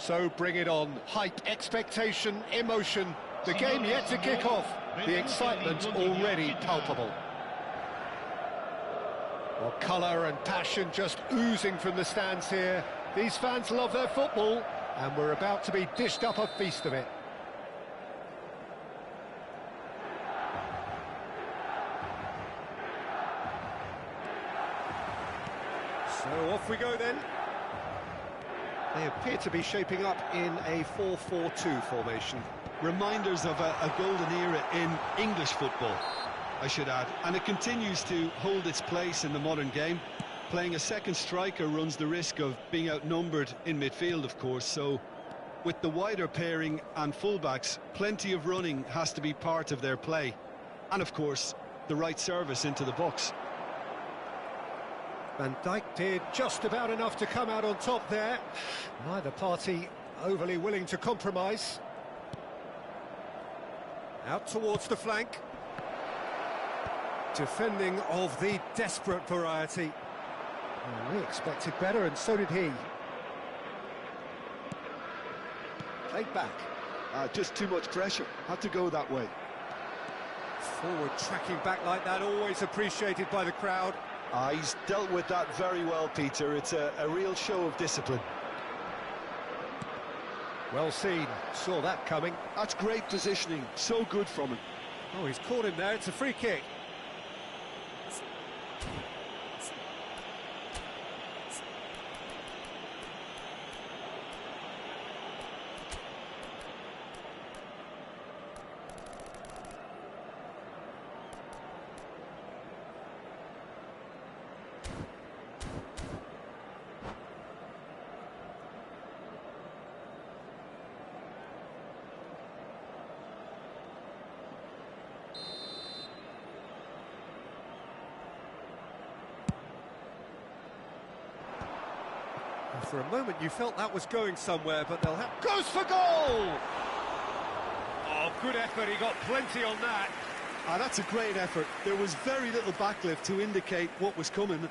So bring it on. Hype, expectation, emotion. The game yet to kick off. The excitement already palpable. Well, colour and passion just oozing from the stands here. These fans love their football, and we're about to be dished up a feast of it. So off we go then. They appear to be shaping up in a 4-4-2 formation. Reminders of a golden era in English football, I should add. And it continues to hold its place in the modern game. Playing a second striker runs the risk of being outnumbered in midfield, of course. So with the wider pairing and fullbacks, plenty of running has to be part of their play. And of course, the right service into the box. Van Dijk did just about enough to come out on top there. Neither party overly willing to compromise. Out towards the flank. Defending of the desperate variety. Well, we expected better, and so did he. Played back. Just too much pressure. Had to go that way. Forward tracking back like that, always appreciated by the crowd. He's dealt with that very well, Peter. It's a real show of discipline. Well seen, saw that coming. That's great positioning, so good from him. Oh, he's caught him there, it's a free kick. For a moment you felt that was going somewhere, but they'll have... Goes for goal! Oh, good effort, he got plenty on that. That's a great effort. There was very little backlift to indicate what was coming.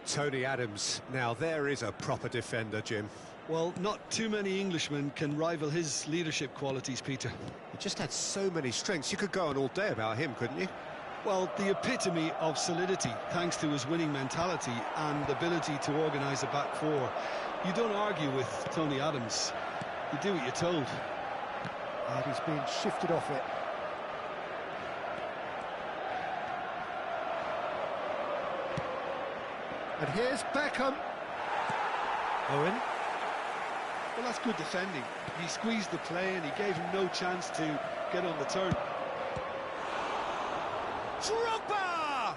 Tony Adams, now there is a proper defender, Jim. Well, not too many Englishmen can rival his leadership qualities, Peter. He just had so many strengths. You could go on all day about him, couldn't you? Well, the epitome of solidity, thanks to his winning mentality and ability to organise a back four. You don't argue with Tony Adams. You do what you're told. And he's being shifted off it. And here's Beckham. Owen. Well, that's good defending. He squeezed the play and he gave him no chance to get on the turn. Drogba!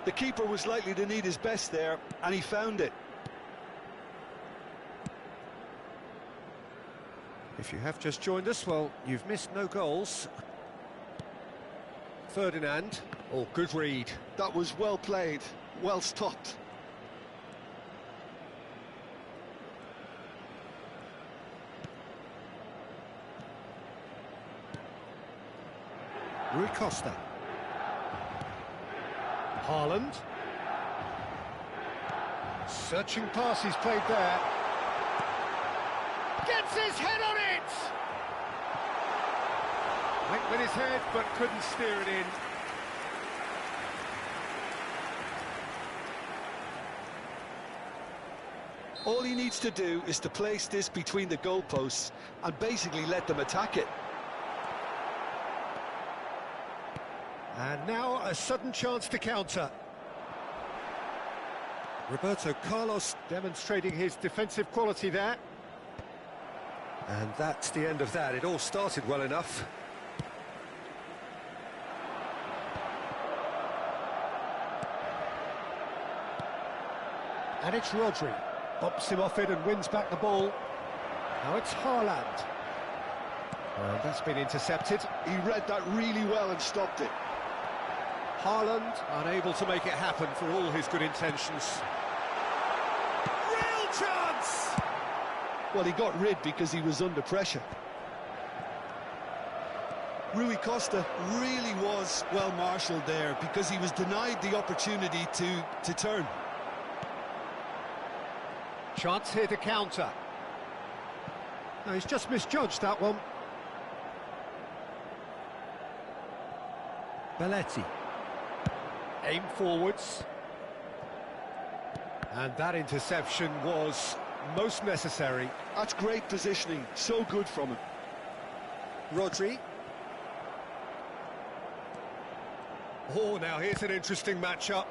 The keeper was likely to need his best there, and he found it. If you have just joined us, well, you've missed no goals. Ferdinand. Oh, good read. That was well played, well stopped. Rui Costa. Haaland. Searching pass he's played there. Gets his head on it! Went with his head, but couldn't steer it in. All he needs to do is to place this between the goalposts and basically let them attack it. And now a sudden chance to counter. Roberto Carlos demonstrating his defensive quality there. And that's the end of that. It all started well enough. And it's Rodri. Bops him off it and wins back the ball. Now it's Haaland. And that's been intercepted. He read that really well and stopped it. Haaland unable to make it happen for all his good intentions. Real chance! Well, he got rid because he was under pressure. Rui Costa really was well marshalled there because he was denied the opportunity to turn. Chance here to counter. No, he's just misjudged that one. Belletti. Aim forwards. And that interception was most necessary. That's great positioning, so good from him. Rodri. Oh, now here's an interesting matchup.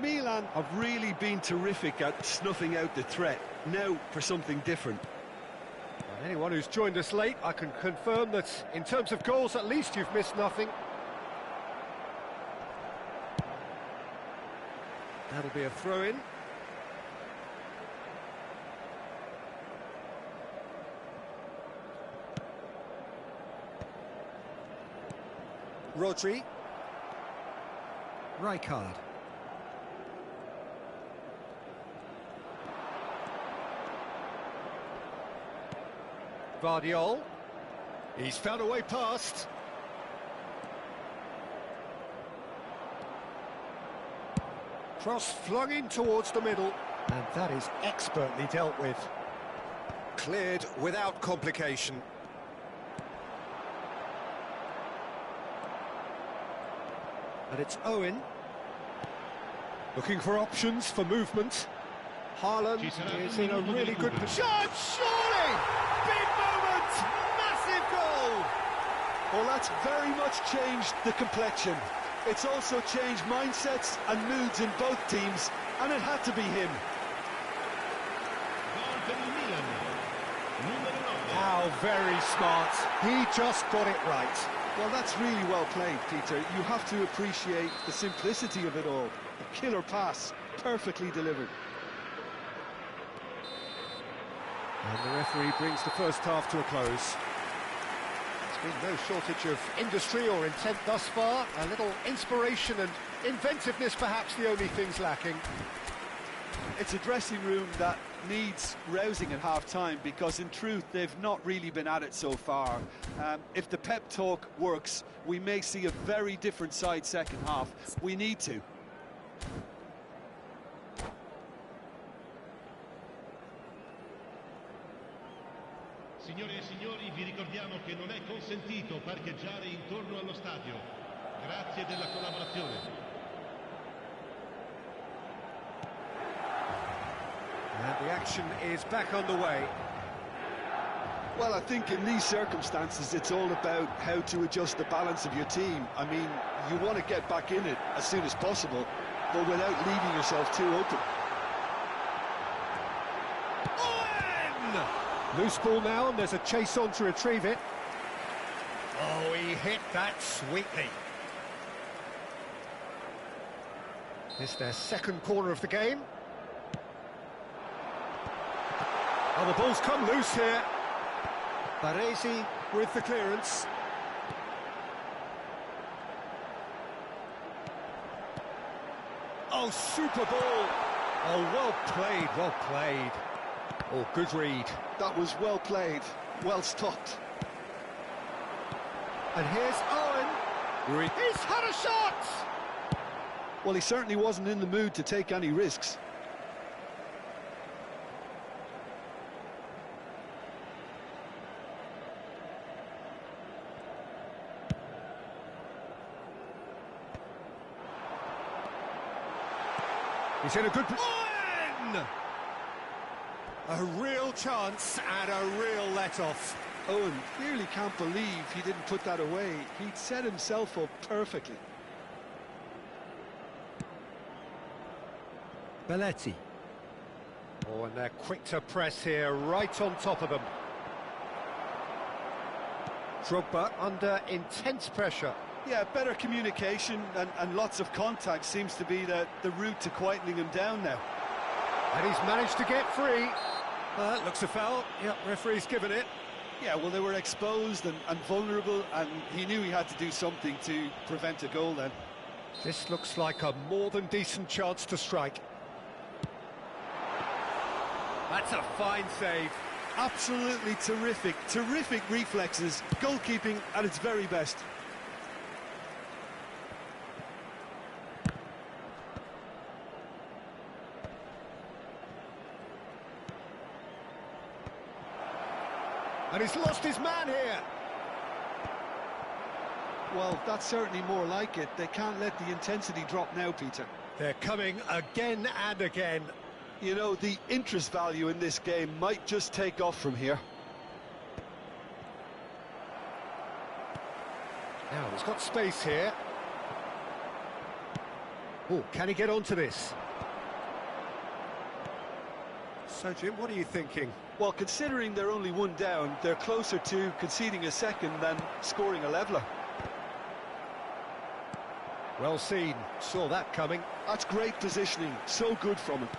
Milan have really been terrific at snuffing out the threat. Now for something different. And anyone who's joined us late, I can confirm that in terms of goals, at least you've missed nothing. That'll be a throw-in. Rodri. Rijkaard. Vardiol. He's found a way past. Cross flung in towards the middle. And that is expertly dealt with. Cleared without complication. And it's Owen. Looking for options for movement. Haaland is in a really good position. Surely! Big moment! Massive goal! Well, that's very much changed the complexion. It's also changed mindsets and moods in both teams, and it had to be him. How very smart. He just got it right. Well, that's really well played, Peter. You have to appreciate the simplicity of it all. A killer pass, perfectly delivered. And the referee brings the first half to a close. There's been no shortage of industry or intent thus far. A little inspiration and inventiveness, perhaps the only things lacking. It's a dressing room that needs rousing at half-time because, in truth, they've not really been at it so far. If the pep talk works, we may see a very different side second half. We need to. Signore e signori, vi ricordiamo che non è consentito parcheggiare intorno allo stadio. Grazie della collaborazione. And the action is back underway. Well, I think in these circumstances, it's all about how to adjust the balance of your team. I mean, you want to get back in it as soon as possible, but without leaving yourself too open. Owen! Loose ball now, and there's a chase on to retrieve it. Oh, he hit that sweetly. It's their second corner of the game. Oh, the ball's come loose here. Baresi with the clearance. Oh, super ball. Oh, well played, well played. Oh, good read. That was well played, well stopped. And here's Owen. He's had a shot! Well, he certainly wasn't in the mood to take any risks. He's in a good... Owen! A real chance and a real let-off. Owen clearly can't believe he didn't put that away. He'd set himself up perfectly. Belletti. Oh, and they're quick to press here, right on top of them. Drogba under intense pressure. Yeah, better communication and lots of contact seems to be the route to quietening him down now. And he's managed to get free. Looks a foul. Yep, referee's given it. Yeah, well, they were exposed and vulnerable, and he knew he had to do something to prevent a goal then. This looks like a more than decent chance to strike. That's a fine save. Absolutely terrific, terrific reflexes, goalkeeping at its very best. And he's lost his man here. Well, that's certainly more like it. They can't let the intensity drop now, Peter. They're coming again and again. You know, the interest value in this game might just take off from here. Now, he's got space here. Oh, can he get onto this? So, Jim, what are you thinking? Well, considering they're only one down, they're closer to conceding a second than scoring a leveller. Well seen, saw that coming. That's great positioning, so good from him.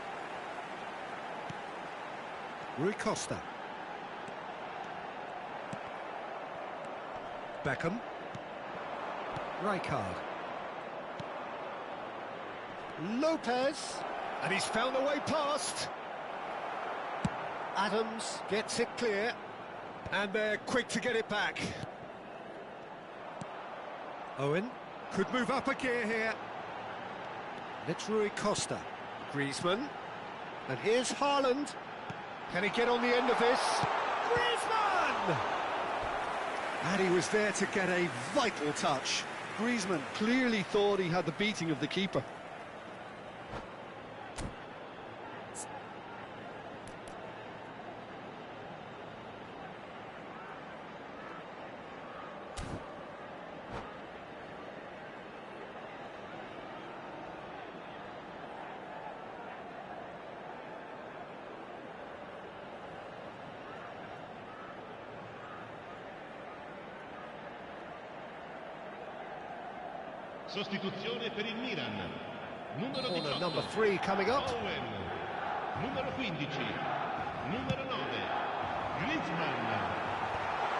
Rui Costa. Beckham. Rijkaard. Lopez. And he's found a way past. Adams gets it clear. And they're quick to get it back. Owen could move up a gear here. It's Rui Costa. Griezmann. And here's Haaland. Can he get on the end of this? Griezmann! And he was there to get a vital touch. Griezmann clearly thought he had the beating of the keeper. Sostituzione per il Milan. Numero Corner 18. number 3 coming up. Owen. Numero 15. Numero 9. Griezmann.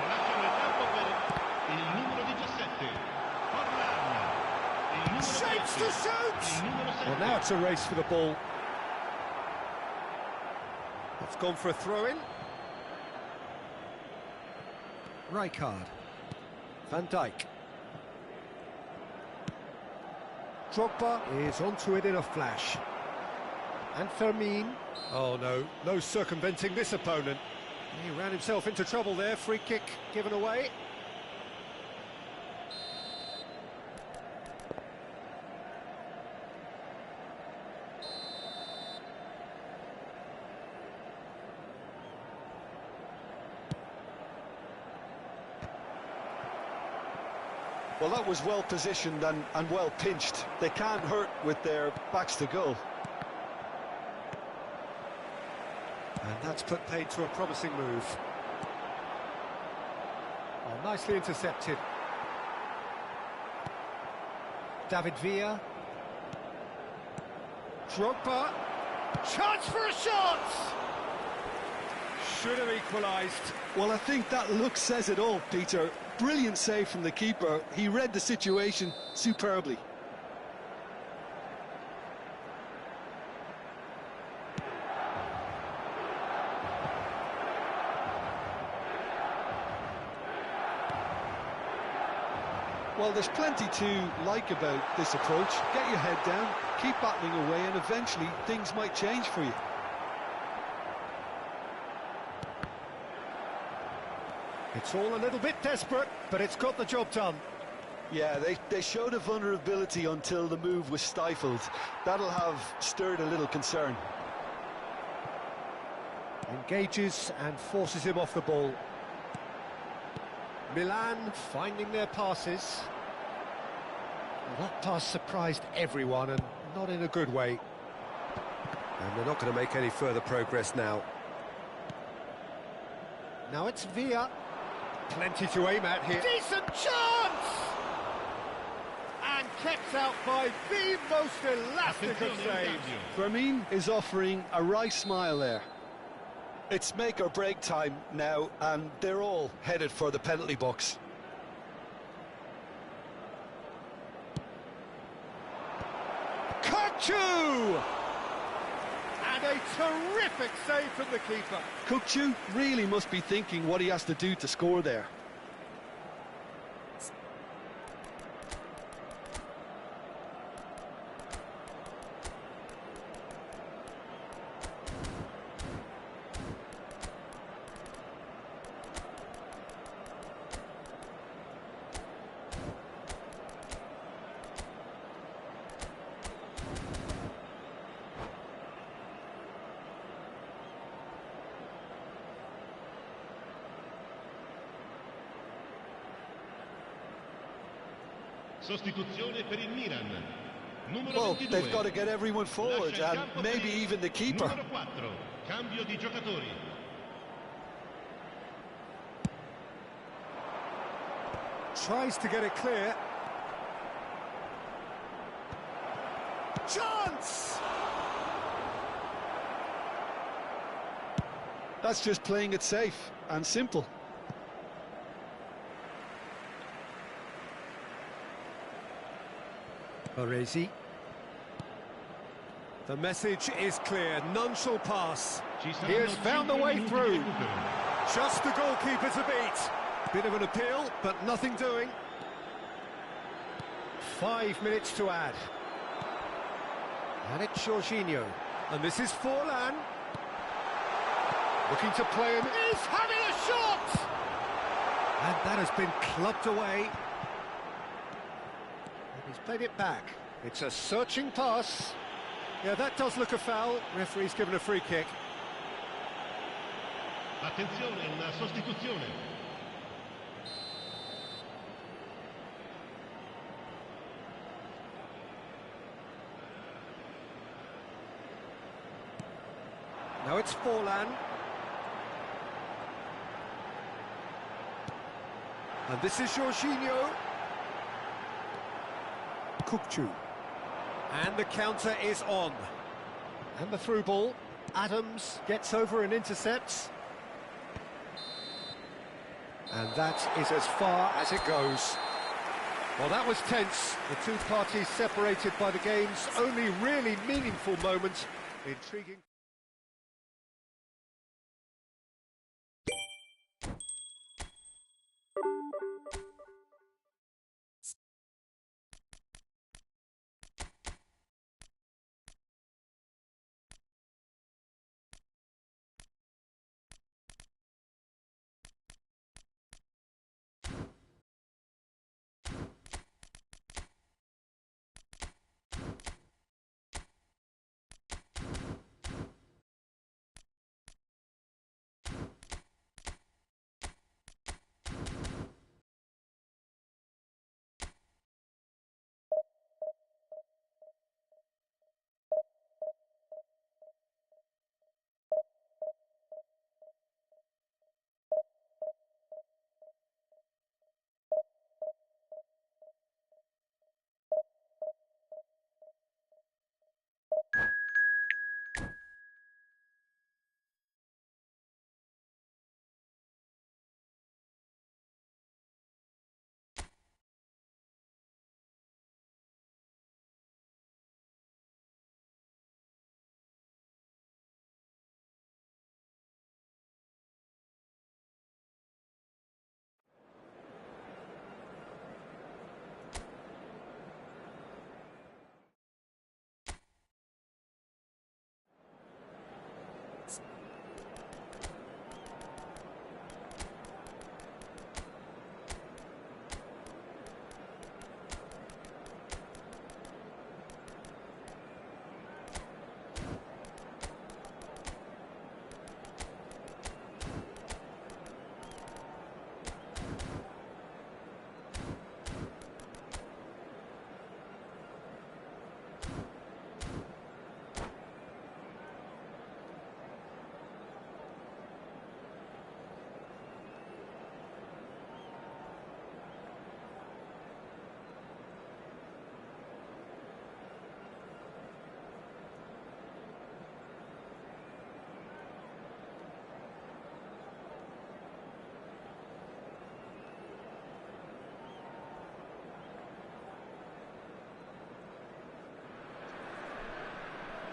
Lasciano il campo per il numero 17. Forlan. Il numero Shapes 7. to shoot! Il numero 7. Well, now it's a race for the ball. It's gone for a throw-in. Rijkaard. Van Dijk. Drogba is onto it in a flash. And Fermin. Oh no, no circumventing this opponent. He ran himself into trouble there, free kick given away. Well, that was well positioned and well pinched. They can't hurt with their backs to goal. And that's put paid to a promising move. Oh, nicely intercepted. David Villa. Drogba. Chance for a shot! Should have equalised. Well, I think that look says it all, Peter. Brilliant save from the keeper. He read the situation superbly. Well, there's plenty to like about this approach. Get your head down, keep battling away, and eventually things might change for you. It's all a little bit desperate, but it's got the job done. Yeah, they showed a vulnerability until the move was stifled. That'll have stirred a little concern. Engages and forces him off the ball. Milan finding their passes. Well, that pass surprised everyone, and not in a good way. And they're not going to make any further progress now. Now it's Villa. Plenty to aim at here. Decent chance! And kept out by the most elastic of saves. Fermin is offering a wry smile there. It's make or break time now, and they're all headed for the penalty box. Kachu! And And a terrific save from the keeper. Kukçu really must be thinking what he has to do to score there. Sostituzione per il Milan. Numero Well, 22. they've got to get everyone forward, and maybe even the keeper. Numero 4. Cambio di giocatori. Tries to get it clear. Chance! That's just playing it safe and simple. Baresi. The message is clear, none shall pass. He has found the way through. Just the goalkeeper to beat. Bit of an appeal, but nothing doing. 5 minutes to add. And it's Jorginho. And this is Forlan. Looking to play him. He's having a shot! And that has been clubbed away. He's played it back. It's a searching pass. Yeah, that does look a foul. Referee's given a free kick. Attenzione, una sostituzione. Now it's Forlan. And this is Jorginho. Kukçu. And the counter is on. And the through ball. Adams gets over and intercepts. And that is as far as it goes. Well, that was tense. The two parties separated by the game's only really meaningful moment. Intriguing.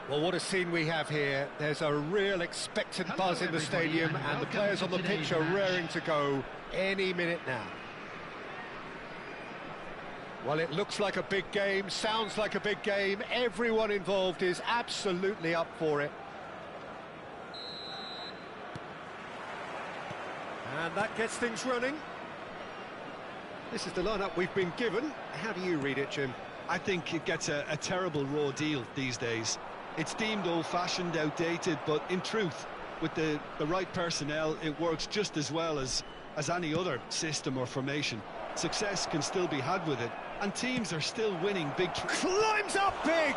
Well, what a scene we have here. There's a real expectant buzz in the stadium, and the players on the pitch are raring to go any minute now. Well, it looks like a big game, sounds like a big game. Everyone involved is absolutely up for it. And that gets things running. This is the lineup we've been given. How do you read it, Jim? I think it gets a terrible raw deal these days. It's deemed old-fashioned, outdated, but in truth, with the right personnel, it works just as well as any other system or formation. Success can still be had with it, and teams are still winning big... Climbs up big!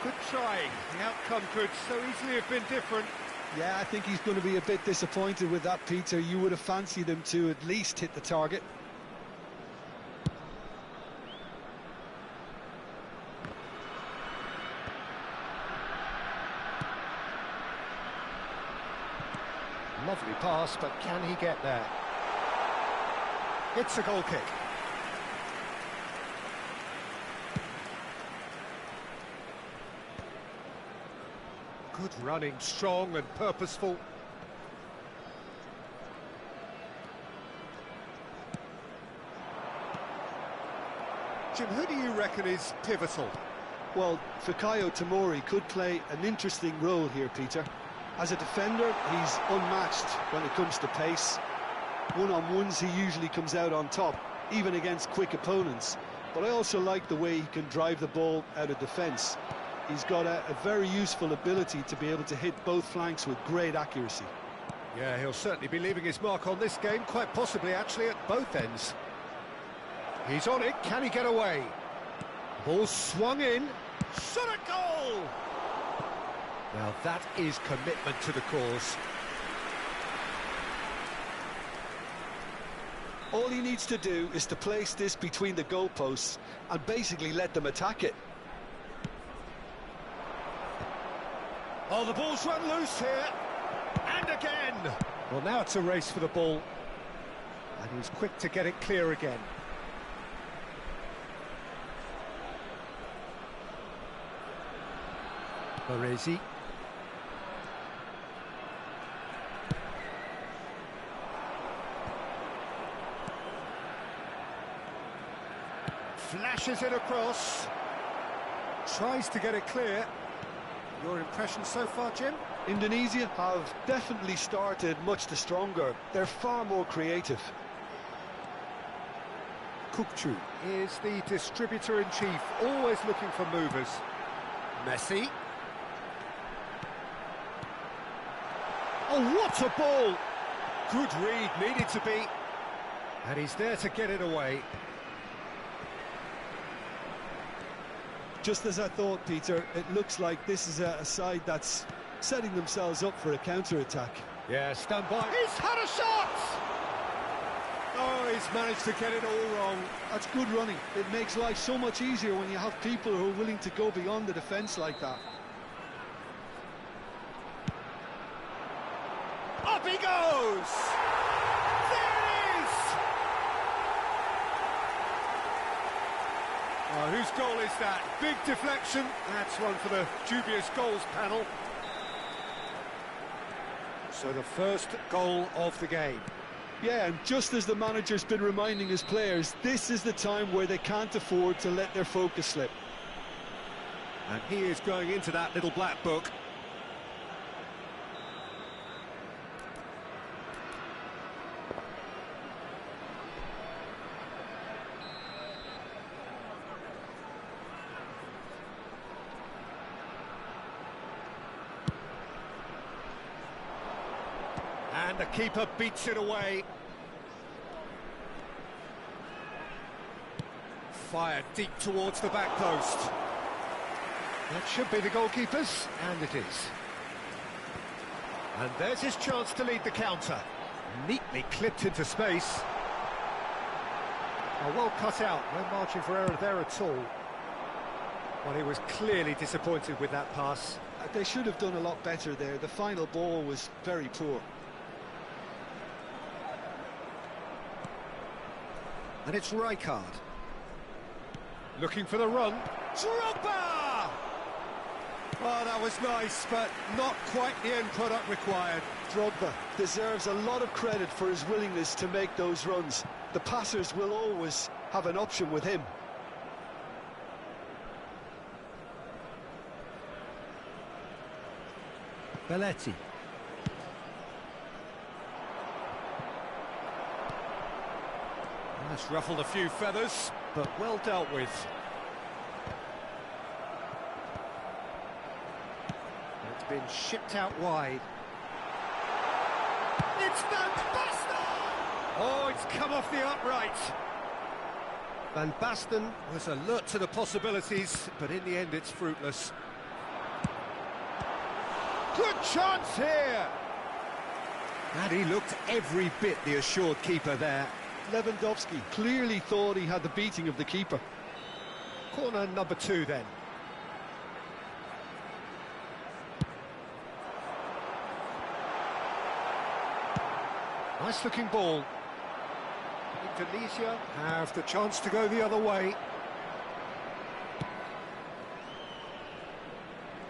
Good trying. The outcome could so easily have been different. Yeah, I think he's going to be a bit disappointed with that, Peter. You would have fancied him to at least hit the target. Lovely pass, but can he get there? It's a goal kick. Good running, strong and purposeful. Jim, who do you reckon is pivotal? Well, Fikayo Tomori could play an interesting role here, Peter. As a defender, he's unmatched when it comes to pace. One-on-ones, he usually comes out on top, even against quick opponents. But I also like the way he can drive the ball out of defence. He's got a very useful ability to be able to hit both flanks with great accuracy. Yeah, he'll certainly be leaving his mark on this game, quite possibly actually at both ends. He's on it, can he get away? Ball swung in, shot a goal! Now that is commitment to the cause. All he needs to do is to place this between the goalposts and basically let them attack it. Oh, the ball's run loose here, and again! Well, now it's a race for the ball, and he's quick to get it clear again. Baresi. Flashes it across. Tries to get it clear. Your impression so far, Jim? Indonesia have definitely started much the stronger. They're far more creative. Kukçu is the distributor-in-chief, always looking for movers. Messi. Oh, what a ball! Good read, needed to be. And he's there to get it away. Just as I thought, Peter, it looks like this is a side that's setting themselves up for a counter-attack. Yeah, stand by. He's had a shot! Oh, he's managed to get it all wrong. That's good running. It makes life so much easier when you have people who are willing to go beyond the defence like that. Up he goes! There it is! Oh, whose goal is that? Big deflection. That's one for the dubious goals panel. So the first goal of the game. Yeah, and just as the manager's been reminding his players, this is the time where they can't afford to let their focus slip. And he is going into that little black book. And the keeper beats it away. Fired deep towards the back post. That should be the goalkeeper's, and it is. And there's his chance to lead the counter. Neatly clipped into space. Oh, well cut out, no margin for error there at all. Well, he was clearly disappointed with that pass. They should have done a lot better there. The final ball was very poor. And it's Rijkaard. Looking for the run. Drogba! Oh, that was nice, but not quite the end product required. Drogba deserves a lot of credit for his willingness to make those runs. The passers will always have an option with him. Belletti. That's ruffled a few feathers, but well dealt with. It's been shipped out wide. It's Van Basten! Oh, it's come off the upright. Van Basten was alert to the possibilities, but in the end it's fruitless. Good chance here! And he looked every bit the assured keeper there. Lewandowski clearly thought he had the beating of the keeper. Corner number 2 then. Nice looking ball. Indonesia have the chance to go the other way.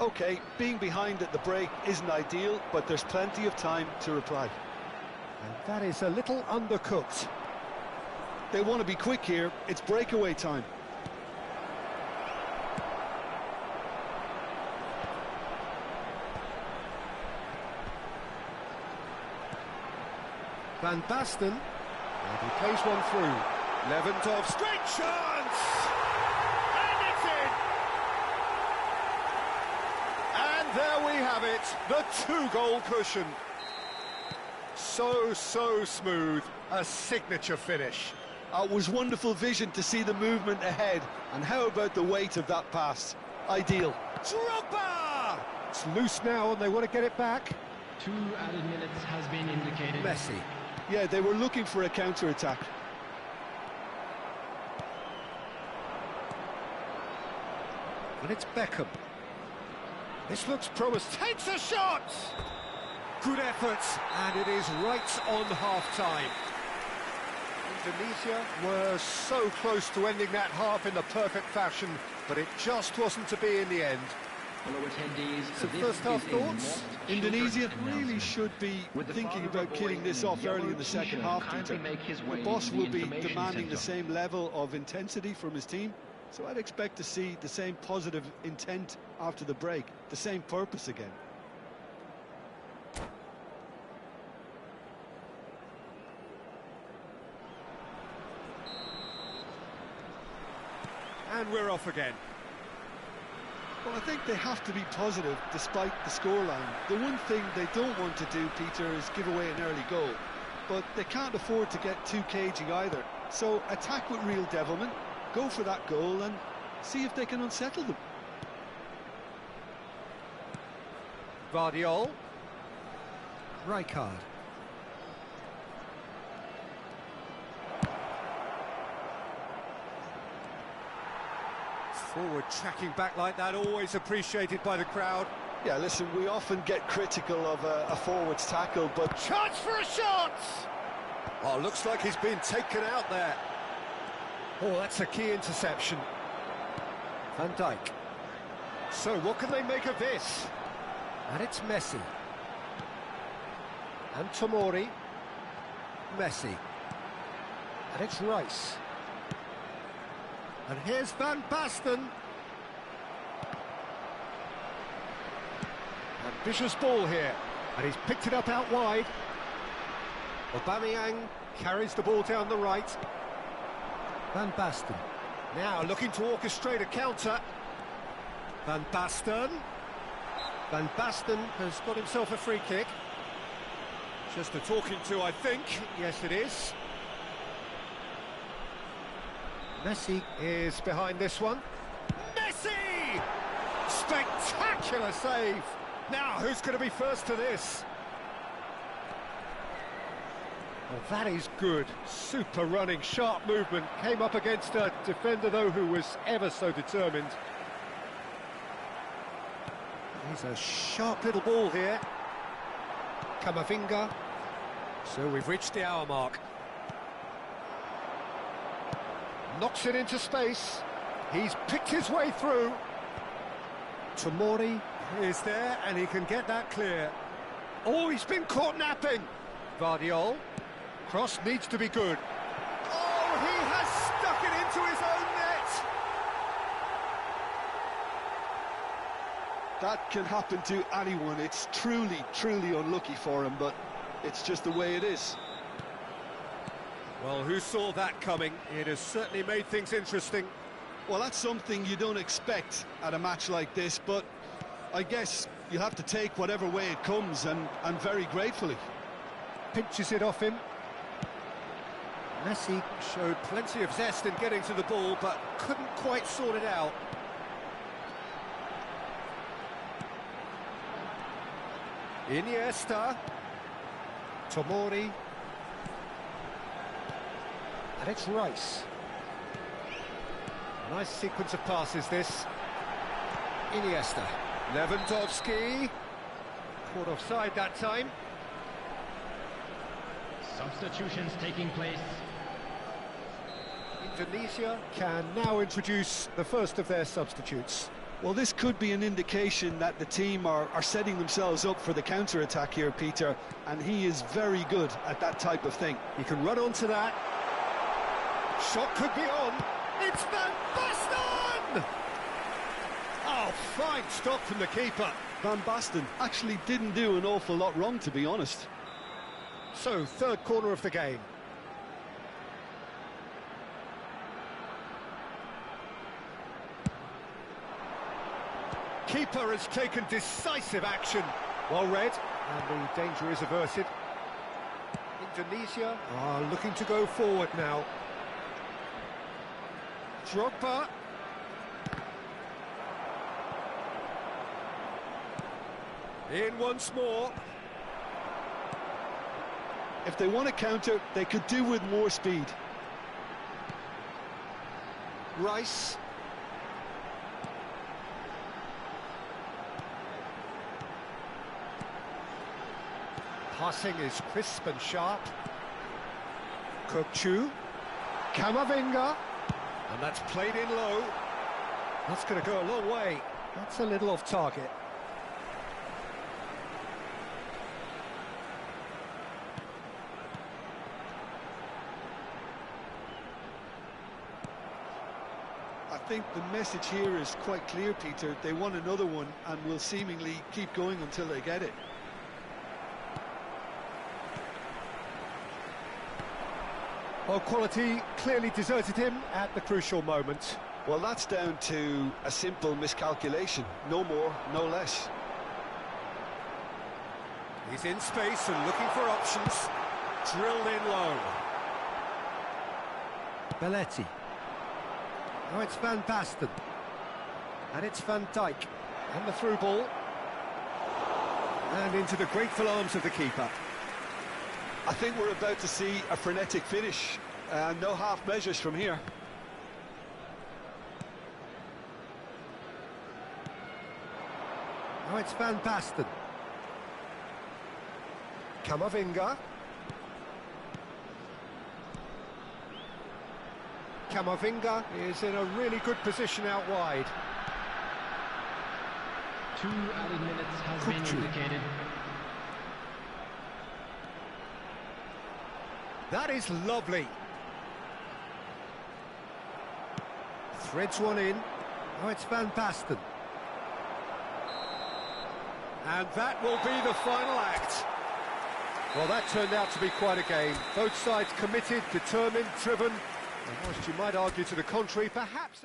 Okay, being behind at the break isn't ideal, but there's plenty of time to reply. And that is a little undercooked. They want to be quick here. It's breakaway time. Van Basten, and he plays one through. Lewandowski, great chance! And it's in! And there we have it, the 2-goal cushion. So smooth, a signature finish. It was wonderful vision to see the movement ahead. And how about the weight of that pass? Ideal. Drogba! It's loose now and they want to get it back. 2 added minutes has been indicated. Messi. Yeah, they were looking for a counter-attack. And it's Beckham. This looks promising. Takes a shot! Good effort, and it is right on half-time. Indonesia were so close to ending that half in the perfect fashion, but it just wasn't to be in the end. Some first-half thoughts? Indonesia really should be thinking about killing this off early in the second half, Peter. The boss will be demanding the same level of intensity from his team, so I'd expect to see the same positive intent after the break, the same purpose again. And we're off again. Well, I think they have to be positive despite the scoreline. The one thing they don't want to do, Peter, is give away an early goal. But they can't afford to get too cagey either. So attack with real devilment, go for that goal and see if they can unsettle them. Vardiol. Rijkaard. Forward tracking back like that, always appreciated by the crowd. Yeah, listen, we often get critical of a forward's tackle, but... Chance for a shot! Oh, looks like he's been taken out there. Oh, that's a key interception. Van Dijk. So, what can they make of this? And it's Messi. And Tomori. Messi. And it's Rice. And here's Van Basten. Ambitious ball here. And he's picked it up out wide. Aubameyang carries the ball down the right. Van Basten. Now looking to orchestrate a counter. Van Basten. Van Basten has got himself a free kick. Just a talking to, I think. Yes, it is. Messi is behind this one. Messi! Spectacular save! Now, who's going to be first to this? Well, that is good. Super running, sharp movement. Came up against a defender, though, who was ever so determined. He's a sharp little ball here. Camavinga. So we've reached the hour mark. Knocks it into space. He's picked his way through. Tomori is there, and he can get that clear. Oh, he's been caught napping. Vardiol. Cross needs to be good. Oh, he has stuck it into his own net. That can happen to anyone. It's truly, truly unlucky for him, but it's just the way it is. Well, who saw that coming? It has certainly made things interesting. Well, that's something you don't expect at a match like this, but I guess you have to take whatever way it comes, and very gratefully. Pinches it off him. Messi showed plenty of zest in getting to the ball, but couldn't quite sort it out. Iniesta. Tomori. And it's Rice. Nice sequence of passes, this. Iniesta. Lewandowski. Caught offside that time. Substitutions taking place. Indonesia can now introduce the first of their substitutes. Well, this could be an indication that the team are setting themselves up for the counter-attack here, Peter, and he is very good at that type of thing. He can run onto that. Shot could be on. It's Van Basten! Oh, fine stop from the keeper. Van Basten actually didn't do an awful lot wrong, to be honest. So, third corner of the game. Keeper has taken decisive action. Well read, and the danger is averted. Indonesia are looking to go forward now. Drogba. In once more. If they want to counter, they could do with more speed. Rice. Passing is crisp and sharp. Kokchu. Camavinga. And that's played in low. That's going to go a long way. That's a little off target. I think the message here is quite clear, Peter. They want another one and will seemingly keep going until they get it. Well, quality clearly deserted him at the crucial moment. Well, that's down to a simple miscalculation. No more, no less. He's in space and looking for options. Drilled in low. Belletti. Now it's Van Basten. And it's Van Dijk. And the through ball. And into the grateful arms of the keeper. I think we're about to see a frenetic finish. No half measures from here. Now it's Van Basten. Camavinga. Camavinga is in a really good position out wide. 2 added minutes has been indicated. That is lovely. Threads one in. Now it's Van Basten. And that will be the final act. Well, that turned out to be quite a game. Both sides committed, determined, driven. And whilst you might argue to the contrary, perhaps...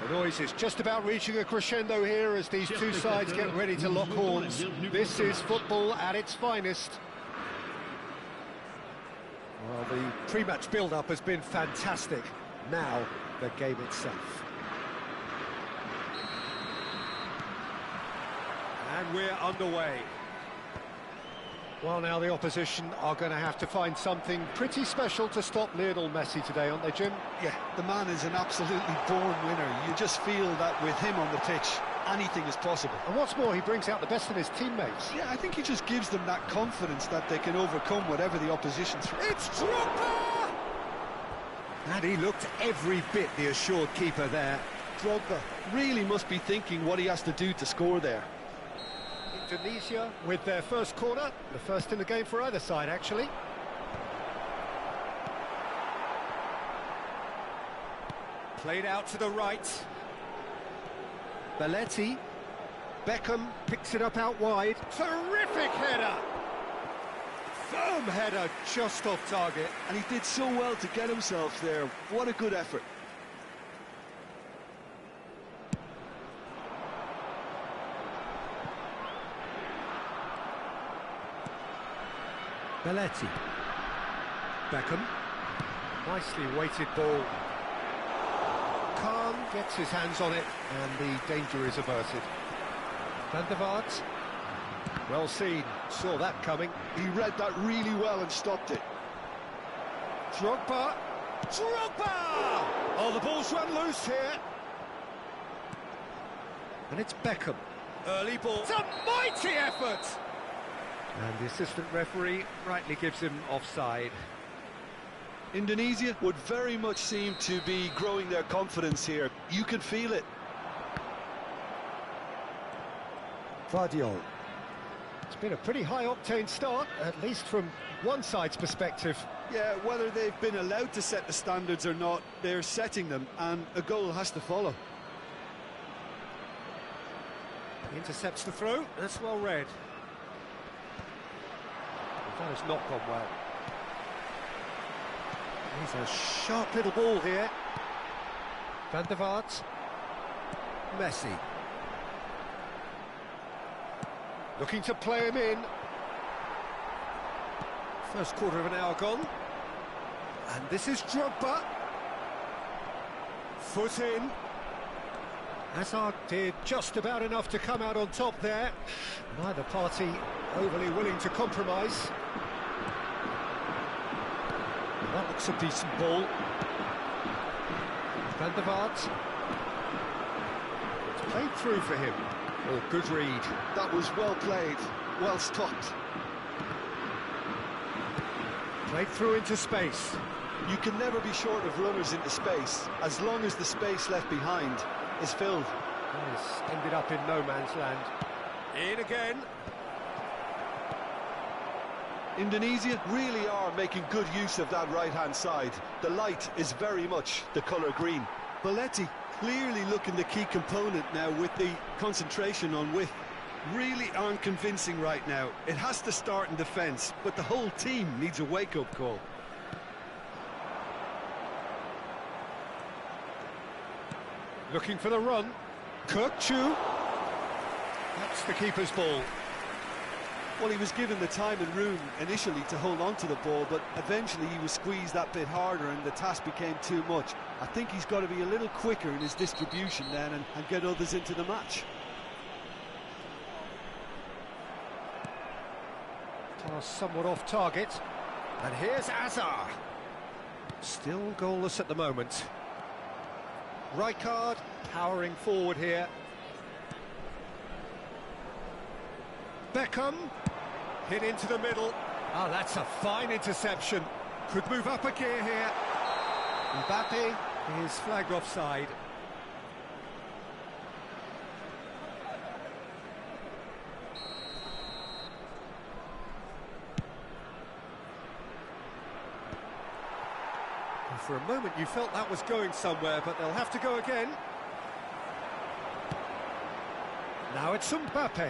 The noise is just about reaching a crescendo here as these two sides get ready to lock horns. This is football at its finest. Well, the pre-match build-up has been fantastic. Now, the game itself. And we're underway. Well, now the opposition are going to have to find something pretty special to stop Lionel Messi today, aren't they, Jim? Yeah, the man is an absolutely born winner. You just feel that with him on the pitch, anything is possible. And what's more, he brings out the best in his teammates. Yeah, I think he just gives them that confidence that they can overcome whatever the opposition throws. It's Drogba! And he looked every bit the assured keeper there. Drogba really must be thinking what he has to do to score there. Indonesia with their first corner, the first in the game for either side, actually. Played out to the right. Belletti. Beckham picks it up out wide. Terrific header! Firm header, just off target. And he did so well to get himself there. What a good effort. Belletti. Beckham. Nicely weighted ball. Khan gets his hands on it, and the danger is averted. Van der Vaart. Well seen, saw that coming. He read that really well and stopped it. Drogba. Drogba! Oh, the ball's run loose here. And it's Beckham. Early ball. It's a mighty effort! And the assistant referee rightly gives him offside. Indonesia would very much seem to be growing their confidence here. You can feel it. Vardiol. It's been a pretty high-octane start, at least from one side's perspective. Yeah, whether they've been allowed to set the standards or not, they're setting them, and a goal has to follow. Intercepts the throw, that's well read. That has not gone well. He's a sharp little ball here. Van der Vaart. Messi. Looking to play him in. First quarter of an hour gone. And this is Drogba. Foot in. Hazard did just about enough to come out on top there. Neither party overly willing to compromise. That looks a decent ball. Van der Vaart. It's played through for him. Oh, good read. That was well played, well stopped. Played through into space. You can never be short of runners into space, as long as the space left behind is filled. Yes, ended up in no man's land. In again. Indonesia really are making good use of that right-hand side. The light is very much the colour green. Belletti clearly looking the key component now with the concentration on width. Really aren't convincing right now. It has to start in defence, but the whole team needs a wake-up call. Looking for the run. Kirkchu. That's the keeper's ball. Well, he was given the time and room initially to hold on to the ball, but eventually he was squeezed that bit harder and the task became too much. I think he's got to be a little quicker in his distribution then and get others into the match. Pass somewhat off target. And here's Azar. Still goalless at the moment. Rijkaard powering forward here. Beckham hit into the middle. Oh, that's a fine interception. Could move up a gear here. Mbappe is flagged offside. And for a moment you felt that was going somewhere, but they'll have to go again. Now it's Mbappe.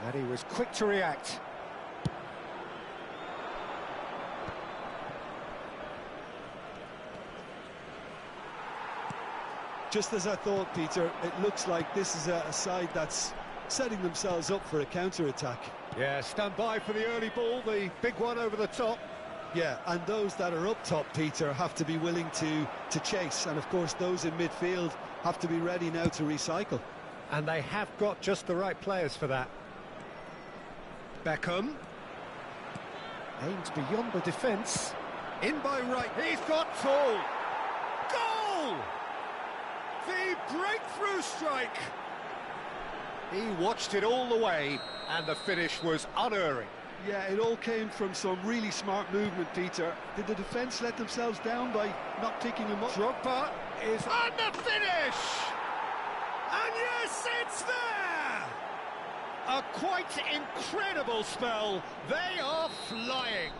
And he was quick to react. just as I thought, Peter. It looks like this is a side that's setting themselves up for a counter-attack. Yeah, stand by for the early ball, the big one over the top. Yeah, and those that are up top, Peter, have to be willing to chase. And, of course, those in midfield have to be ready now to recycle. And they have got just the right players for that. Beckham. Aimed beyond the defence. In by right. He's got tall. Goal! The breakthrough strike. He watched it all the way, and the finish was unerring. Yeah, it all came from some really smart movement, Peter. Did the defence let themselves down by not picking him up? Drogba is on the finish! And yes, it's there! A quite incredible spell. They are flying.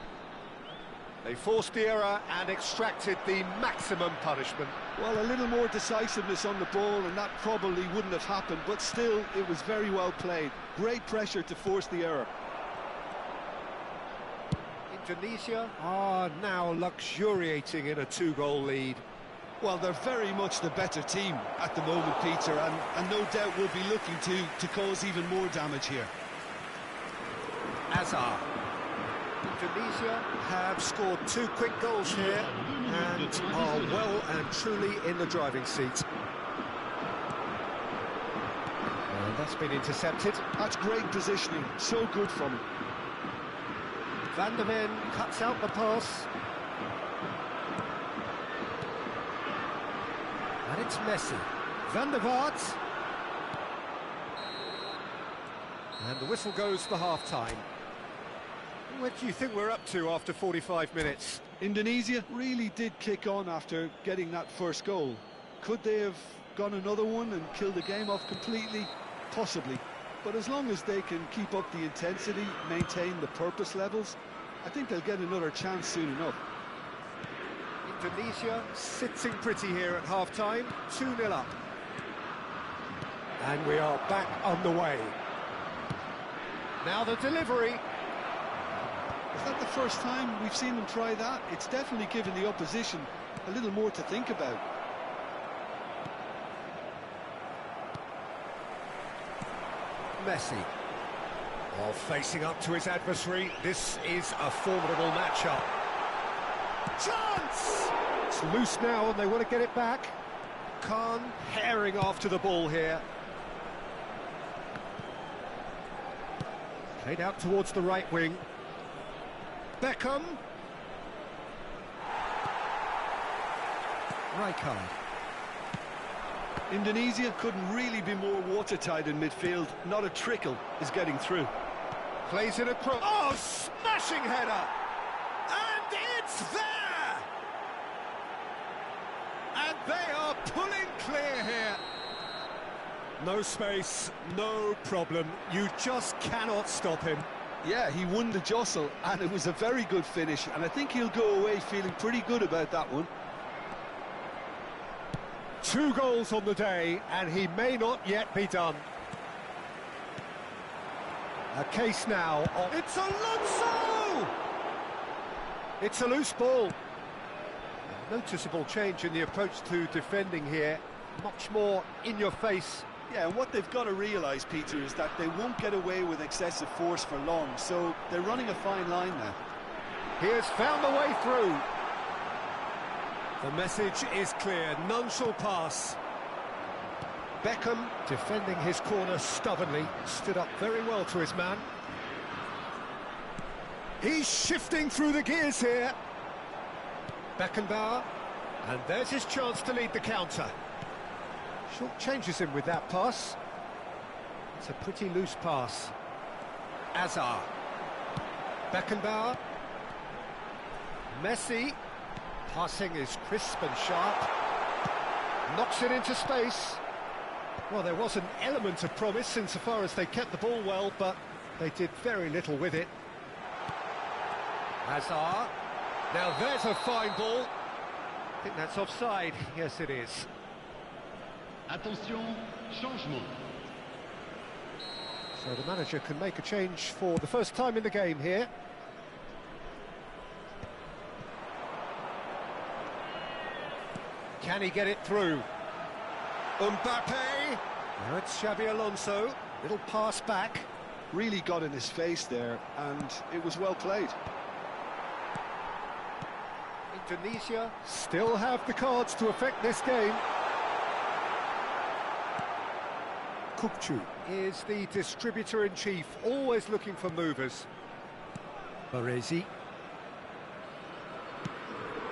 They forced the error and extracted the maximum punishment. Well, a little more decisiveness on the ball, and that probably wouldn't have happened, but still, it was very well played. Great pressure to force the error. Indonesia are now luxuriating in a 2-goal lead. Well, they're very much the better team at the moment, Peter, and no doubt will be looking to cause even more damage here. Azar. Indonesia have scored 2 quick goals here and are well and truly in the driving seat. And that's been intercepted. That's great positioning, so good from him. Van der Ven cuts out the pass. And it's Messi. Van der Vaart. And the whistle goes for half-time. What do you think we're up to after 45 minutes? Indonesia really did kick on after getting that first goal. Could they have gone another one and killed the game off completely? Possibly. But as long as they can keep up the intensity, maintain the purpose levels, I think they'll get another chance soon enough. Indonesia sitting pretty here at half-time, 2-0 up. And we are back on the way. Now the delivery. Is that the first time we've seen them try that? It's definitely given the opposition a little more to think about. Messi. While facing up to his adversary, this is a formidable matchup. Chance! It's loose now and they want to get it back. Khan herring after the ball here. Played out towards the right wing. Beckham. Rijkaard. Indonesia couldn't really be more watertight in midfield. Not a trickle is getting through. Plays it across. Oh, smashing header! And it's there! And they are pulling clear here. No space, no problem. You just cannot stop him. Yeah, he won the jostle, and it was a very good finish, and I think he'll go away feeling pretty good about that one. 2 goals on the day, and he may not yet be done. A case now of... It's Alonso! It's a loose ball. A noticeable change in the approach to defending here. Much more in your face. Yeah, and what they've got to realise, Peter, is that they won't get away with excessive force for long, so they're running a fine line now. He has found the way through. The message is clear, none shall pass. Beckham, defending his corner stubbornly, stood up very well to his man. He's shifting through the gears here. Beckenbauer, and there's his chance to lead the counter. Short changes him with that pass. It's a pretty loose pass. Azar. Beckenbauer. Messi. Passing is crisp and sharp. Knocks it into space. Well, there was an element of promise insofar as they kept the ball well, but they did very little with it. Hazard. Now there's a fine ball. I think that's offside. Yes, it is. Attention, changement. So the manager can make a change for the first time in the game here. Can he get it through? Mbappe. Now it's Xabi Alonso. Little pass back. Really got in his face there, and it was well played. Indonesia still have the cards to affect this game. Kukcu is the distributor-in-chief, always looking for movers. Baresi.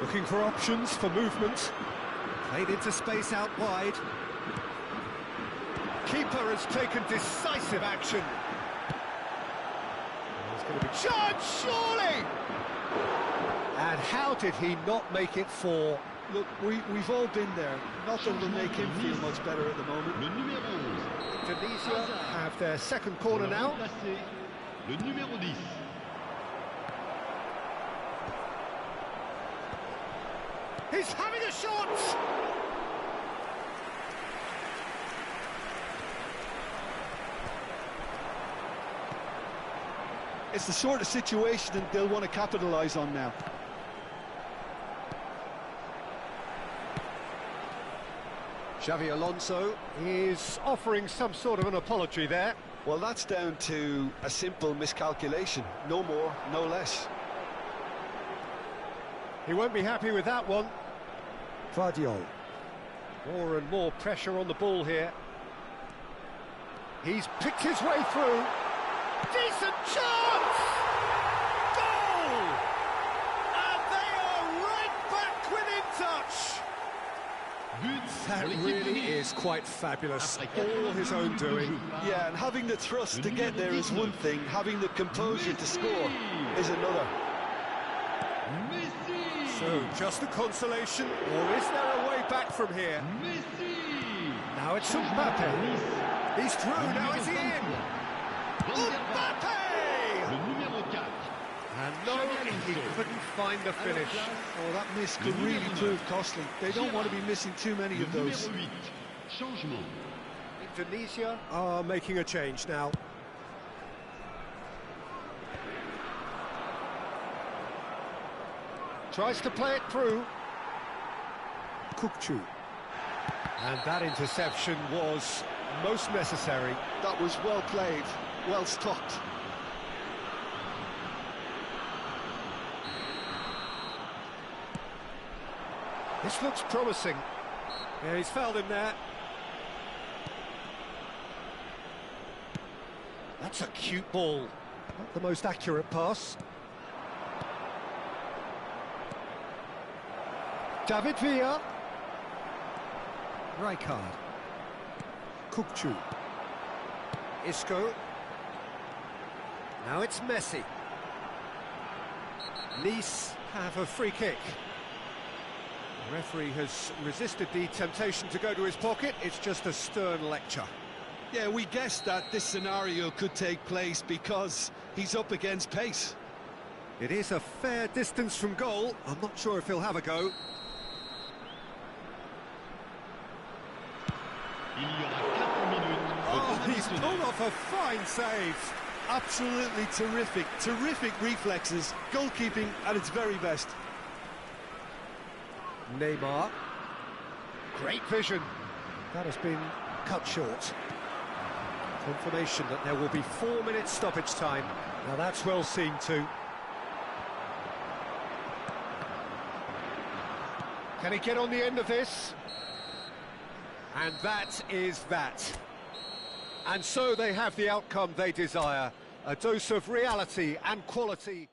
Looking for options for movement. Played into space out wide. Keeper has taken decisive action. It's going to be charged, surely! And how did he not make it 4? Look, we've all been there. Not that it'll make him feel much better at the moment. Indonesia have their second corner now. Le numéro 10. He's having a shot! It's the sort of situation that they'll want to capitalise on now. Xabi Alonso is offering some sort of an apology there. Well, that's down to a simple miscalculation. No more, no less. He won't be happy with that one. Vardiol. More and more pressure on the ball here. He's picked his way through. Decent chance! Goal! And they are right back within touch. That really is quite fabulous. All his own doing. Yeah, and having the thrust to get there is one thing. Having the composure to score is another. So, just a consolation, or is there a way back from here? Now it's Mbappe. He's through, now is he in? Mbappe! And no, he couldn't find the finish. Oh, that miss could really prove costly. They don't want to be missing too many of those. Indonesia are making a change now. Tries to play it through. Kukcu. And that interception was most necessary. That was well played, well stopped. This looks promising. Yeah, he's fouled him there. That's a cute ball. Not the most accurate pass. David Villa. Rijkaard. Kukcu. Isco. Now it's Messi. Nice have a free kick. The referee has resisted the temptation to go to his pocket. It's just a stern lecture. Yeah, we guessed that this scenario could take place because he's up against pace. It is a fair distance from goal. I'm not sure if he'll have a go. Oh, he's pulled off a fine save. Absolutely terrific, terrific reflexes. Goalkeeping at its very best. Neymar. Great vision. That has been cut short. Confirmation that there will be 4 minutes stoppage time. Now that's well seen too. Can he get on the end of this? And that is that. And so they have the outcome they desire. A dose of reality and quality.